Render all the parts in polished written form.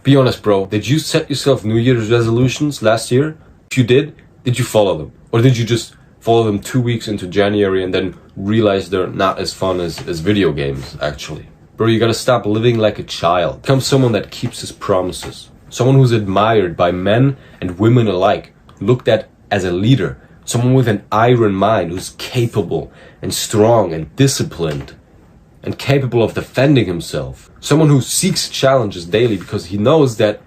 Be honest, bro. Did you set yourself New Year's resolutions last year? If you did you follow them? Or did you just follow them 2 weeks into January and then realize they're not as fun as video games, actually? Bro, you gotta stop living like a child. Become someone that keeps his promises. Someone who's admired by men and women alike. Looked at as a leader. Someone with an iron mind who's capable and strong and disciplined and capable of defending himself. Someone who seeks challenges daily because he knows that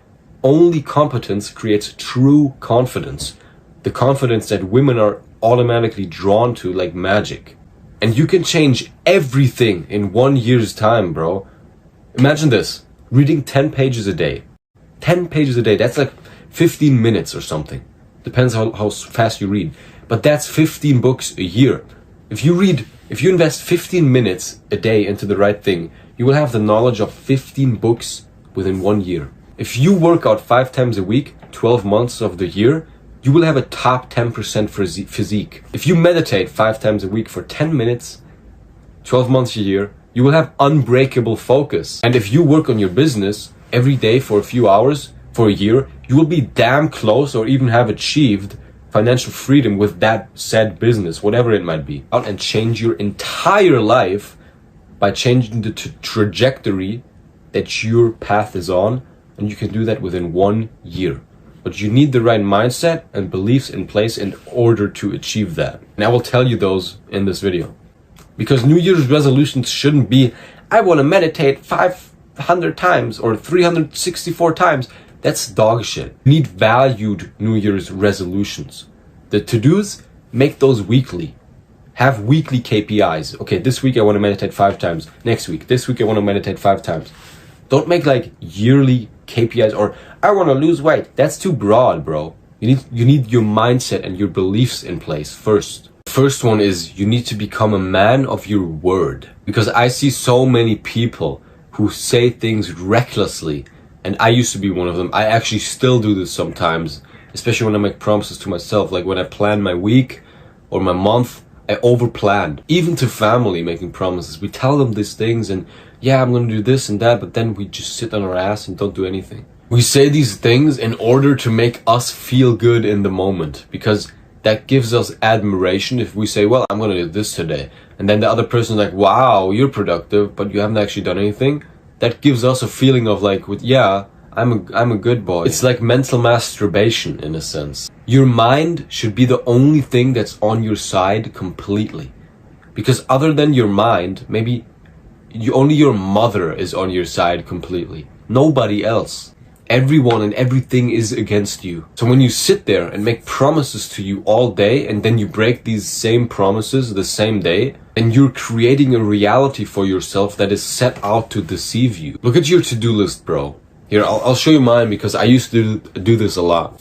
only competence creates true confidence. The confidence that women are automatically drawn to like magic. And you can change everything in 1 year's time, bro. Imagine this, reading 10 pages a day. 10 pages a day, that's like 15 minutes or something. Depends how fast you read. But that's 15 books a year. If you invest 15 minutes a day into the right thing, you will have the knowledge of 15 books within 1 year. If you work out 5 times a week, 12 months of the year, you will have a top 10% physique. If you meditate 5 times a week for 10 minutes, 12 months a year, you will have unbreakable focus. And if you work on your business every day for a few hours, for a year, you will be damn close or even have achieved financial freedom with that said business, whatever it might be. Out and change your entire life by changing the trajectory that your path is on, and you can do that within 1 year. But you need the right mindset and beliefs in place in order to achieve that. And I will tell you those in this video. Because New Year's resolutions shouldn't be, I want to meditate 500 times or 364 times. That's dog shit. You need valued New Year's resolutions. The to-dos, make those weekly. Have weekly KPIs. Okay, this week I want to meditate 5 times. Next week, this week I want to meditate 5 times. Don't make like yearly KPIs or I want to lose weight. That's too broad, bro. You need your mindset and your beliefs in place first. First one is you need to become a man of your word. Because I see so many people who say things recklessly. And I used to be one of them. I actually still do this sometimes, especially when I make promises to myself. Like when I plan my week or my month, I overplan. Even to family, making promises. We tell them these things and yeah, I'm gonna do this and that, but then we just sit on our ass and don't do anything. We say these things in order to make us feel good in the moment, because that gives us admiration if we say, well, I'm gonna do this today. And then the other person's like, wow, you're productive, but you haven't actually done anything. That gives us a feeling of like, yeah, I'm a good boy. It's like mental masturbation in a sense. Your mind should be the only thing that's on your side completely. Because other than your mind, maybe only your mother is on your side completely. Nobody else. Everyone and everything is against you. So when you sit there and make promises to you all day and then you break these same promises the same day, then you're creating a reality for yourself that is set out to deceive you. Look at your to-do list, bro. Here, I'll show you mine because I used to do this a lot.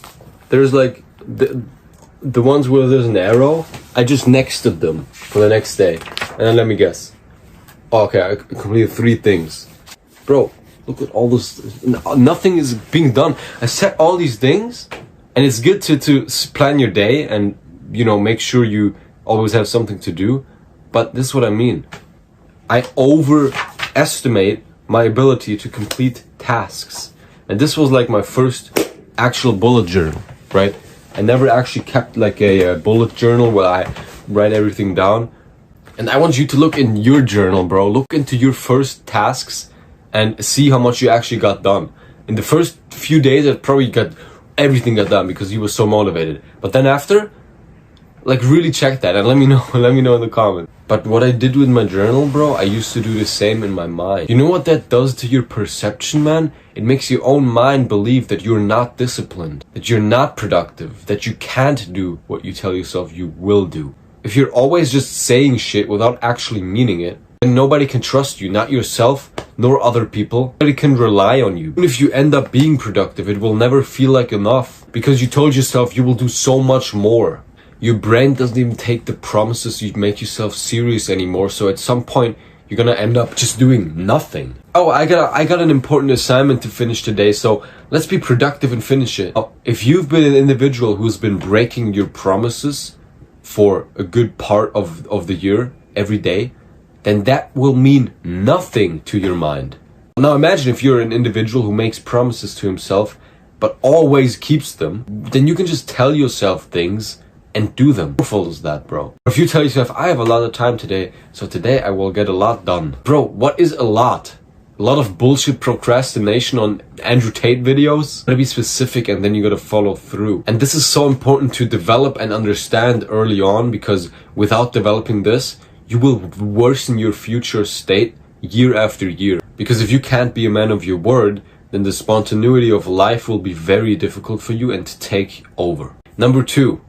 There's like the ones where there's an arrow, I just nexted them for the next day. And then let me guess. Oh, okay, I completed 3 things. Bro, look at all this. Nothing is being done. I set all these things, and it's good to plan your day and, you know, make sure you always have something to do. But this is what I mean. I overestimate my ability to complete tasks. And this was like my first actual bullet journal, right? I never actually kept like a bullet journal where I write everything down. And I want you to look in your journal, bro. Look into your first tasks and see how much you actually got done. In the first few days, I probably everything got done because you were so motivated. But then after, like really check that and let me know. Let me know in the comments. But what I did with my journal, bro, I used to do the same in my mind. You know what that does to your perception, man? It makes your own mind believe that you're not disciplined, that you're not productive, that you can't do what you tell yourself you will do. If you're always just saying shit without actually meaning it, then nobody can trust you, not yourself, nor other people. Nobody can rely on you. Even if you end up being productive, it will never feel like enough because you told yourself you will do so much more. Your brain doesn't even take the promises you make yourself serious anymore, so at some point, you're gonna end up just doing nothing. Oh, I got an important assignment to finish today, so let's be productive and finish it. Oh, if you've been an individual who's been breaking your promises for a good part of the year, every day, then that will mean nothing to your mind. Now imagine if you're an individual who makes promises to himself but always keeps them, then you can just tell yourself things and do them. How powerful is that, bro? If you tell yourself, I have a lot of time today, so today I will get a lot done. Bro, what is a lot? A lot of bullshit procrastination on Andrew Tate videos? You gotta be specific and then you gotta follow through. And this is so important to develop and understand early on, because without developing this, you will worsen your future state year after year. Because if you can't be a man of your word, then the spontaneity of life will be very difficult for you and to take over. Number 2,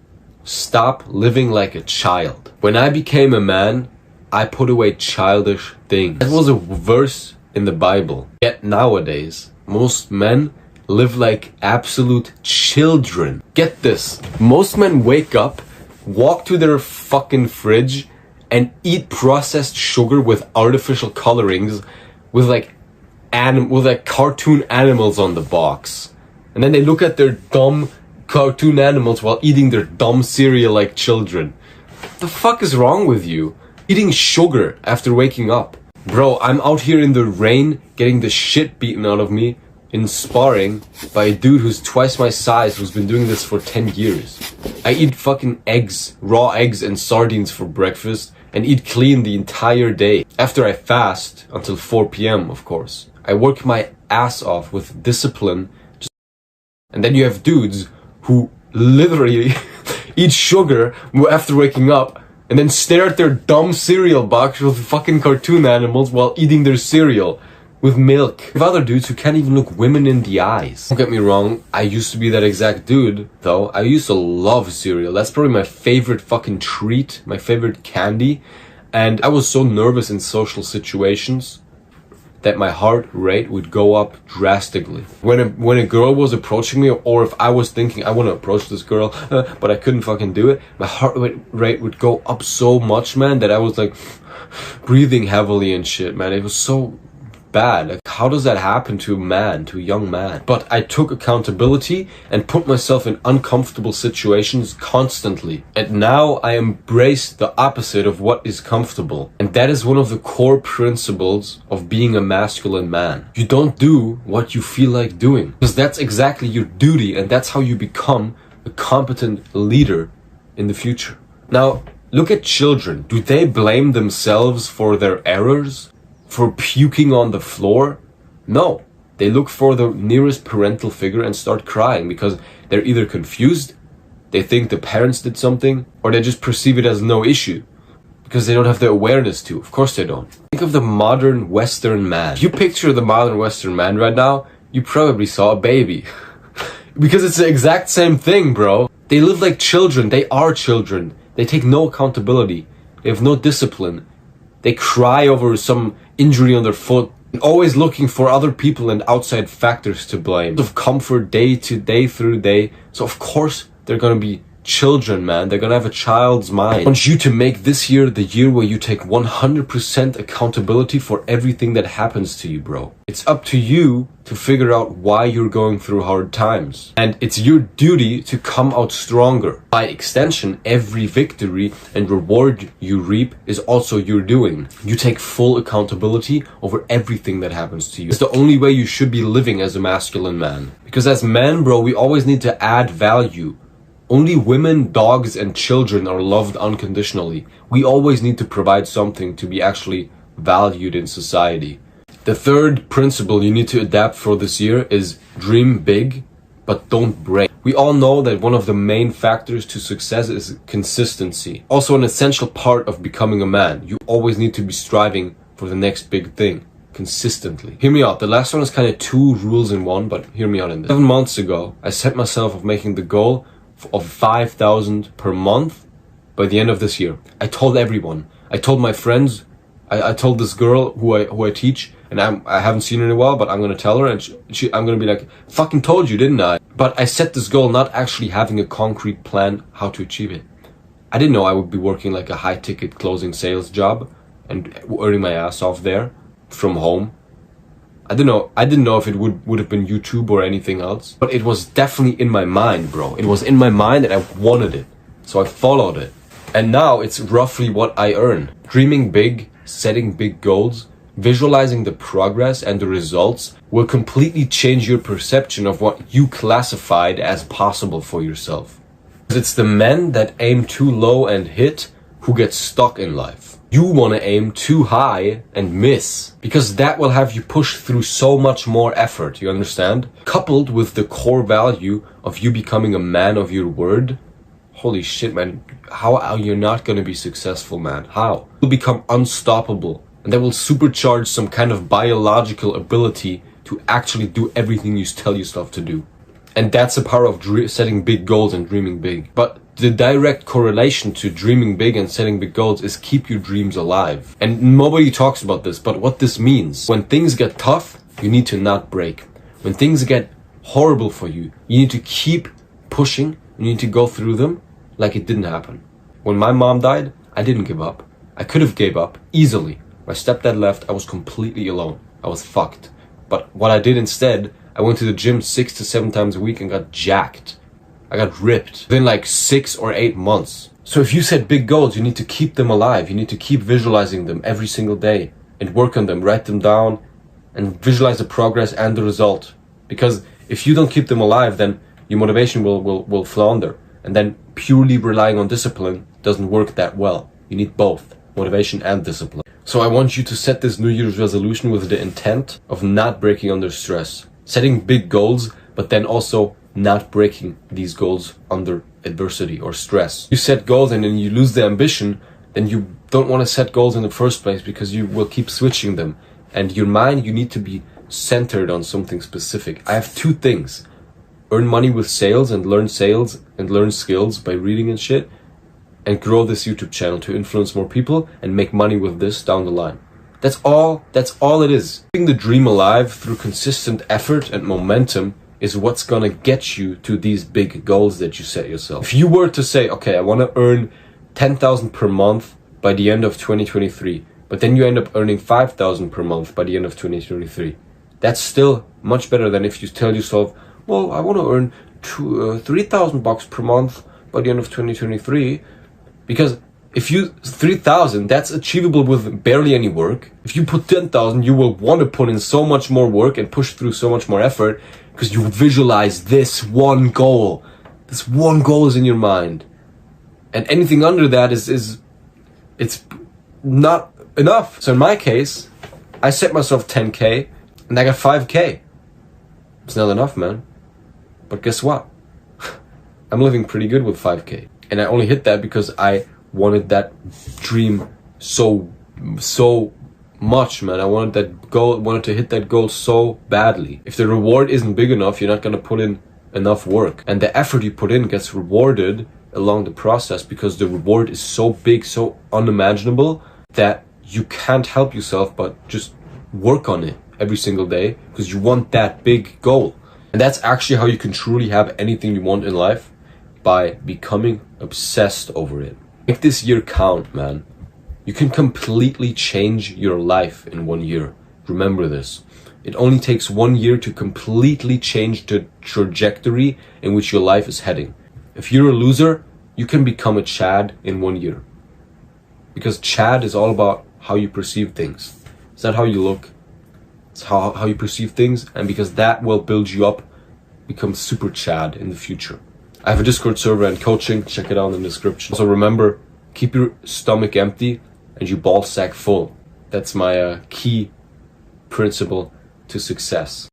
stop living like a child. When I became a man, I put away childish things. That was a verse in the Bible. Yet nowadays, most men live like absolute children. Get this. Most men wake up, walk to their fucking fridge, and eat processed sugar with artificial colorings with like cartoon animals on the box. And then they look at their dumb cartoon animals while eating their dumb cereal like children. What the fuck is wrong with you? Eating sugar after waking up. Bro, I'm out here in the rain getting the shit beaten out of me in sparring by a dude who's twice my size who's been doing this for 10 years. I eat fucking eggs, raw eggs and sardines for breakfast and eat clean the entire day. After I fast, until 4 p.m. of course. I work my ass off with discipline. And then you have dudes who literally eat sugar after waking up and then stare at their dumb cereal box with fucking cartoon animals while eating their cereal with milk. You have other dudes who can't even look women in the eyes. Don't get me wrong, I used to be that exact dude, though. I used to love cereal. That's probably my favorite fucking treat, my favorite candy. And I was so nervous in social situations that my heart rate would go up drastically. When a girl was approaching me, or if I was thinking I want to approach this girl, but I couldn't fucking do it, my heart rate would go up so much, man, that I was like breathing heavily and shit, man. It was so bad. Like, how does that happen to a man, to a young man? But I took accountability and put myself in uncomfortable situations constantly. And now I embrace the opposite of what is comfortable. And that is one of the core principles of being a masculine man. You don't do what you feel like doing, because that's exactly your duty, and that's how you become a competent leader in the future. Now, look at children. Do they blame themselves for their errors? For puking on the floor? No. They look for the nearest parental figure and start crying because they're either confused, they think the parents did something, or they just perceive it as no issue because they don't have the awareness to. Of course they don't. Think of the modern Western man. If you picture the modern Western man right now, you probably saw a baby. Because it's the exact same thing, bro. They live like children. They are children. They take no accountability. They have no discipline. They cry over some injury on their foot, always looking for other people and outside factors to blame. Of comfort day to day through day. So of course they're gonna be children, man. They're gonna have a child's mind. I want you to make this year the year where you take 100% accountability for everything that happens to you, bro. It's up to you to figure out why you're going through hard times. And it's your duty to come out stronger. By extension, every victory and reward you reap is also your doing. You take full accountability over everything that happens to you. It's the only way you should be living as a masculine man. Because as men, bro, we always need to add value. Only women, dogs, and children are loved unconditionally. We always need to provide something to be actually valued in society. The third principle you need to adapt for this year is dream big, but don't break. We all know that one of the main factors to success is consistency. Also an essential part of becoming a man. You always need to be striving for the next big thing. Consistently. Hear me out. The last one is kind of 2 rules in one, but hear me out in this. 7 months ago, I set myself of making the goal of 5,000 per month by the end of this year. I told everyone. I told my friends. I told this girl who I teach, and I haven't seen her in a while, but I'm gonna tell her, and I'm gonna be like, fucking told you, didn't I? But I set this goal not actually having a concrete plan how to achieve it. I didn't know I would be working like a high-ticket closing sales job and earning my ass off there from home. I didn't know if it would have been YouTube or anything else, but it was definitely in my mind, bro. It was in my mind and I wanted it, so I followed it. And now it's roughly what I earn. Dreaming big, setting big goals, Visualizing the progress and the results will completely change your perception of what you classified as possible for yourself. It's the men that aim too low and hit who get stuck in life. You want to aim too high and miss, because that will have you push through so much more effort, you understand? Coupled with the core value of you becoming a man of your word. Holy shit, man. How are you not going to be successful, man? How? You'll become unstoppable, and that will supercharge some kind of biological ability to actually do everything you tell yourself to do. And that's the power of setting big goals and dreaming big. But the direct correlation to dreaming big and setting big goals is keep your dreams alive. And nobody talks about this, but what this means, when things get tough, you need to not break. When things get horrible for you, you need to keep pushing. You need to go through them like it didn't happen. When my mom died, I didn't give up. I could have gave up easily. My stepdad left, I was completely alone. I was fucked. But what I did instead, I went to the gym 6 to 7 times a week and got jacked. I got ripped within like 6 or 8 months. So if you set big goals, you need to keep them alive. You need to keep visualizing them every single day and work on them, write them down and visualize the progress and the result. Because if you don't keep them alive, then your motivation will flounder. And then purely relying on discipline doesn't work that well. You need both, motivation and discipline. So I want you to set this New Year's resolution with the intent of not breaking under stress. Setting big goals, but then also not breaking these goals under adversity or stress. You set goals and then you lose the ambition, then you don't want to set goals in the first place because you will keep switching them. And your mind, you need to be centered on something specific. I have 2 things. Earn money with sales and learn skills by reading and shit. And grow this YouTube channel to influence more people and make money with this down the line. That's all it is. Keeping the dream alive through consistent effort and momentum is what's gonna get you to these big goals that you set yourself. If you were to say, okay, I wanna earn 10,000 per month by the end of 2023, but then you end up earning 5,000 per month by the end of 2023, that's still much better than if you tell yourself, well, I wanna earn 3,000 bucks per month by the end of 2023, because if you 3,000, that's achievable with barely any work. If you put 10,000, you will want to put in so much more work and push through so much more effort because you visualize this one goal. This one goal is in your mind, and anything under that is it's not enough. So in my case, I set myself 10K and I got 5K. It's not enough, man. But guess what? I'm living pretty good with 5K, and I only hit that because I wanted that dream so much, man. I wanted that goal, wanted to hit that goal so badly. If the reward isn't big enough, you're not gonna put in enough work. And the effort you put in gets rewarded along the process because the reward is so big, so unimaginable that you can't help yourself but just work on it every single day because you want that big goal. And that's actually how you can truly have anything you want in life, by becoming obsessed over it. Make this year count, man. You can completely change your life in 1 year. Remember this. It only takes 1 year to completely change the trajectory in which your life is heading. If you're a loser, you can become a Chad in 1 year. Because Chad is all about how you perceive things. It's not how you look. It's how you perceive things. And because that will build you up, become super Chad in the future. I have a Discord server and coaching. Check it out in the description. So remember, keep your stomach empty and your ball sack full. That's my key principle to success.